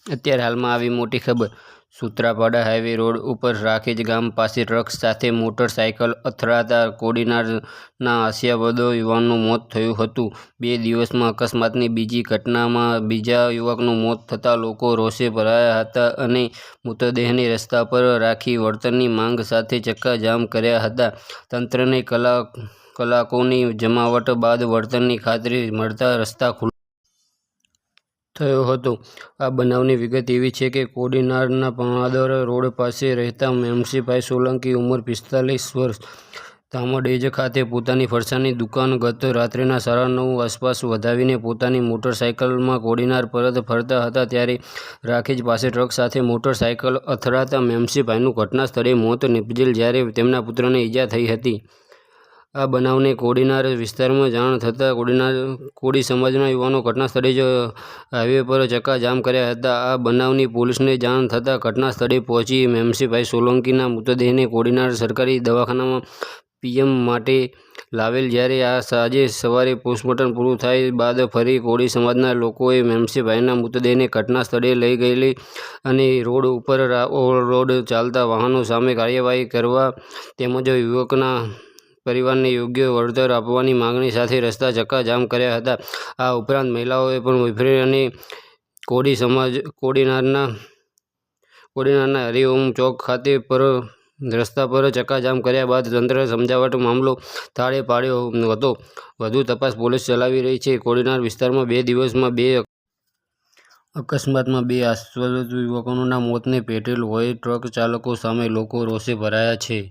અત્યારે હાલમાં આવી મોટી ખબર સૂત્રાપાડા હાઈવે રોડ ઉપર રાખેજ ગામ પાસે ટ્રક સાથે મોટરસાયકલ અથડાતા કોડીનારના આસિયાબદો યુવાનનું મોત થયું હતું। 2 દિવસમાં અકસ્માતની બીજી ઘટનામાં બીજા યુવકનું મોત થતાં લોકો રોષે ભરાયા હતા અને મૃતદેહને રસ્તા પર રાખી વળતરની માંગ સાથે ચક્કાજામ કર્યા હતા। તંત્રને કલાકોની જમાવટ બાદ વળતરની ખાતરી મળતા રસ્તા ખુલ્લા થયો હતો। આ બનાવની વિગત એવી છે કે કોડીનારના પાદર રોડ પાસે રહેતા મેમશીભાઈ સોલંકી ઉંમર 45 વર્ષ ધામડેજ ખાતે પોતાની ફરસાણની દુકાન ગત રાત્રિના 9:30 આસપાસ વધાવીને પોતાની મોટરસાયકલમાં કોડીનાર પરત ફરતા હતા ત્યારે રાખેજ પાસે ટ્રક સાથે મોટરસાયકલ અથડાતા મેમશીભાઈનું ઘટના સ્થળે મોત નિપજેલ જ્યારે તેમના પુત્રને ઈજા થઈ હતી। આ બનાવને કોડીનાર વિસ્તારમાં જાણ થતાં કોડી સમાજના યુવાનો ઘટના સ્થળે જ હાઈવે પર ચક્કાજામ કર્યા હતા। આ બનાવની પોલીસને જાણ થતાં ઘટના સ્થળે પહોંચી મેમશીભાઈ સોલંકીના મૃતદેહને કોડીનાર સરકારી દવાખાનામાં પીએમ માટે લાવેલ જ્યારે આજે સવારે પોસ્ટમોર્ટમ પૂરું થાય બાદ ફરી કોડી સમાજના લોકોએ મેમશીભાઈના મૃતદેહને ઘટના સ્થળે લઈ ગયેલી અને રોડ ઉપર ઓવરલોડ ચાલતા વાહનો સામે કાર્યવાહી કરવા તેમજ યુવકના પરિવારને યોગ્ય વળતર આપવાની માંગણી સાથે રસ્તા ચક્કાજામ કર્યા હતા। આ ઉપરાંત મહિલાઓએ પણ ઉભરી અને કોડીનારના હરિઓમ ચોક ખાતે રસ્તા પર ચક્કાજામ કર્યા બાદ તંત્રે સમજાવટ મામલો થાળે પાડ્યો હતો। વધુ તપાસ પોલીસ ચલાવી રહી છે। કોડીનાર વિસ્તારમાં 2 દિવસમાં 2 અકસ્માતમાં 2 આશ્વસ્ત યુવકોના મોતને ભેટેલ હોય ટ્રક ચાલકો સામે લોકો રોષે ભરાયા છે।